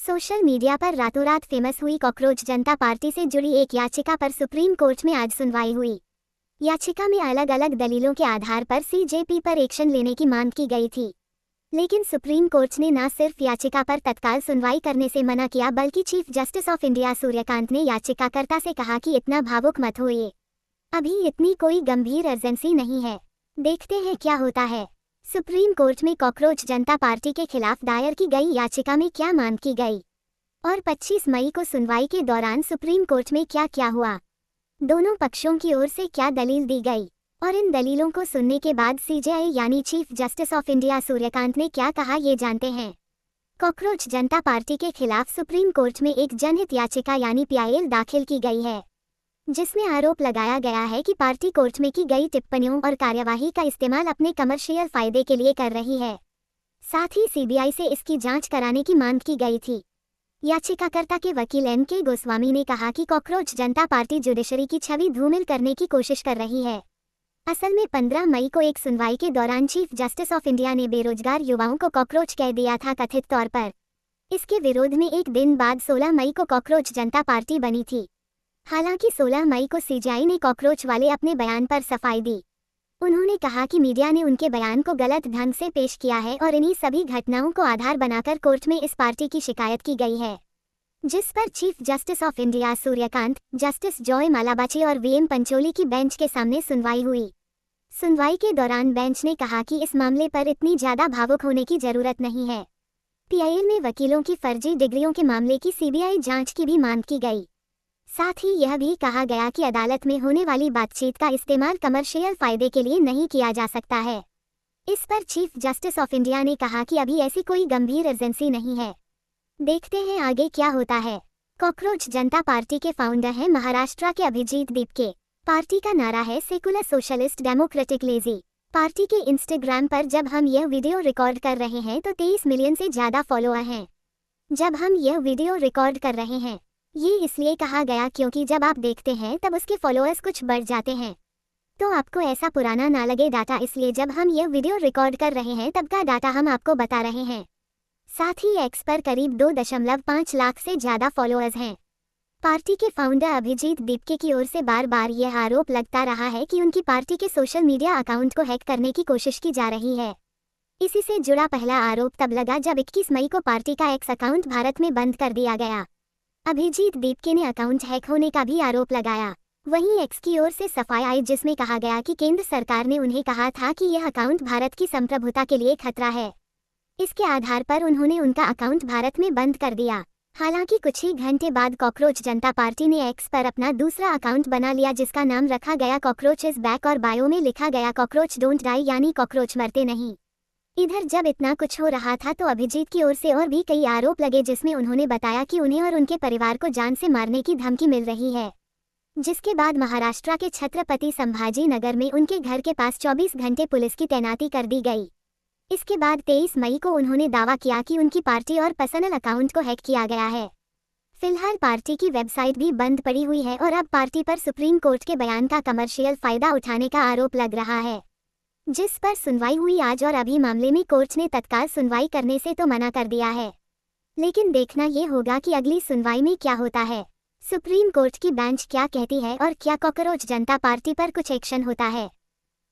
Social media पर रातों रात फेमस हुई कॉकरोच जनता पार्टी से जुड़ी एक याचिका पर सुप्रीम कोर्ट में आज सुनवाई हुई। याचिका में अलग अलग दलीलों के आधार पर सीजेपी पर एक्शन लेने की मांग की गई थी, लेकिन सुप्रीम कोर्ट ने न सिर्फ याचिका पर तत्काल सुनवाई करने से मना किया, बल्कि chief justice of India Suryakant ने याचिकाकर्ता से कहा कि इतना भावुक मत होइए, अभी इतनी कोई गंभीर अर्जेंसी नहीं है, देखते हैं क्या होता है। सुप्रीम कोर्ट में कॉकरोच जनता पार्टी के खिलाफ दायर की गई याचिका में क्या मांग की गई और 25 मई को सुनवाई के दौरान सुप्रीम कोर्ट में क्या क्या हुआ, दोनों पक्षों की ओर से क्या दलील दी गई और इन दलीलों को सुनने के बाद सीजेआई यानी chief justice of India Suryakant ने क्या कहा, ये जानते हैं। कॉकरोच जनता पार्टी के खिलाफ सुप्रीम कोर्ट में एक जनहित याचिका यानी पीआईएल दाखिल की गई है, जिसमें आरोप लगाया गया है कि पार्टी कोर्ट में की गई टिप्पणियों और कार्यवाही का इस्तेमाल अपने कमर्शियल फायदे के लिए कर रही है। साथ ही सीबीआई से इसकी जांच कराने की मांग की गई थी। याचिकाकर्ता के वकील एम.के. गोस्वामी ने कहा कि कॉकरोच जनता पार्टी जुडिशरी की छवि धूमिल करने की कोशिश कर रही है। असल में 15 मई को एक सुनवाई के दौरान चीफ जस्टिस ऑफ इंडिया ने बेरोजगार युवाओं को कॉकरोच कह दिया था कथित तौर पर। इसके विरोध में एक दिन बाद 16 मई को कॉकरोच जनता पार्टी बनी थी। हालांकि 16 मई को सीजेआई ने कॉकरोच वाले अपने बयान पर सफाई दी। उन्होंने कहा कि मीडिया ने उनके बयान को गलत ढंग से पेश किया है और इन्हीं सभी घटनाओं को आधार बनाकर कोर्ट में इस पार्टी की शिकायत की गई है, जिस पर chief justice of India Suryakant, justice Joy मालाबाची और वीएम पंचोली की बेंच के सामने सुनवाई हुई। सुनवाई के दौरान बेंच ने कहा कि इस मामले पर इतनी ज्यादा भावुक होने की जरूरत नहीं है। पीआईएल में वकीलों की फर्जी डिग्रियों के मामले की सीबीआई जांच की भी मांग की गई। साथ ही यह भी कहा गया कि अदालत में होने वाली बातचीत का इस्तेमाल कमर्शियल फायदे के लिए नहीं किया जा सकता है। इस पर चीफ जस्टिस ऑफ इंडिया ने कहा कि अभी ऐसी कोई गंभीर अर्जेंसी नहीं है, देखते हैं आगे क्या होता है। कॉकरोच जनता पार्टी के फाउंडर हैं महाराष्ट्र के अभिजीत दीपके। पार्टी का नारा है secular socialist democratic lazy. Party के इंस्टाग्राम पर जब हम यह वीडियो रिकॉर्ड कर रहे हैं तो 23 मिलियन से ज्यादा फॉलोअर हैं। जब हम यह वीडियो रिकॉर्ड कर रहे हैं, ये इसलिए कहा गया क्योंकि जब आप देखते हैं तब उसके फॉलोअर्स कुछ बढ़ जाते हैं, तो आपको ऐसा पुराना ना लगे डाटा, इसलिए जब हम यह वीडियो रिकॉर्ड कर रहे हैं तब का डाटा हम आपको बता रहे हैं। साथ ही एक्स पर करीब 2.5 लाख से ज्यादा फॉलोअर्स हैं। पार्टी के फाउंडर अभिजीत दीपके की ओर से बार बार यह आरोप लगता रहा है कि उनकी पार्टी के सोशल मीडिया अकाउंट को हैक करने की कोशिश की जा रही है। इसी से जुड़ा पहला आरोप तब लगा जब 21 मई को पार्टी का एक्स अकाउंट भारत में बंद कर दिया गया। अभिजीत दीपके ने अकाउंट हैक होने का भी आरोप लगाया। वहीं एक्स की ओर से सफाई आई, जिसमें कहा गया कि केंद्र सरकार ने उन्हें कहा था कि यह अकाउंट भारत की संप्रभुता के लिए खतरा है। इसके आधार पर उन्होंने उनका अकाउंट भारत में बंद कर दिया। हालांकि कुछ ही घंटे बाद कॉकरोच जनता पार्टी ने एक्स पर अपना दूसरा अकाउंट बना लिया, जिसका नाम रखा गया कॉकरोच इज बैक और बायो में लिखा गया कॉकरोच डोंट डाई, यानी कॉकरोच मरते नहीं। इधर जब इतना कुछ हो रहा था तो अभिजीत की ओर से और भी कई आरोप लगे, जिसमें उन्होंने बताया कि उन्हें और उनके परिवार को जान से मारने की धमकी मिल रही है। जिसके बाद महाराष्ट्र के छत्रपति संभाजी नगर में उनके घर के पास 24 घंटे पुलिस की तैनाती कर दी गई। इसके बाद 23 मई को उन्होंने दावा किया कि उनकी पार्टी और पर्सनल अकाउंट को हैक किया गया है। फिलहाल पार्टी की वेबसाइट भी बंद पड़ी हुई है और अब पार्टी पर सुप्रीम कोर्ट के बयान का कमर्शियल फायदा उठाने का आरोप लग रहा है, जिस पर सुनवाई हुई आज। और अभी मामले में कोर्ट ने तत्काल सुनवाई करने से तो मना कर दिया है, लेकिन देखना ये होगा कि अगली सुनवाई में क्या होता है। सुप्रीम कोर्ट की बेंच क्या कहती है और क्या कॉकरोच जनता पार्टी पर कुछ एक्शन होता है।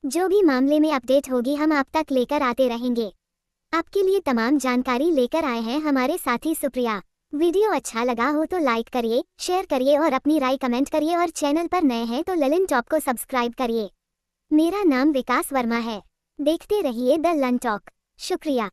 जो भी मामले में अपडेट होगी हम आप तक लेकर आते रहेंगे। आपके लिए तमाम जानकारी लेकर आए हैं हमारे साथी सुप्रिया। वीडियो अच्छा लगा हो तो लाइक करिए, शेयर करिए और अपनी राय कमेंट करिए, और चैनल पर नए हैं तो ललन टॉक को सब्सक्राइब करिए। मेरा नाम विकास वर्मा है। देखते रहिए द लन टॉक। शुक्रिया।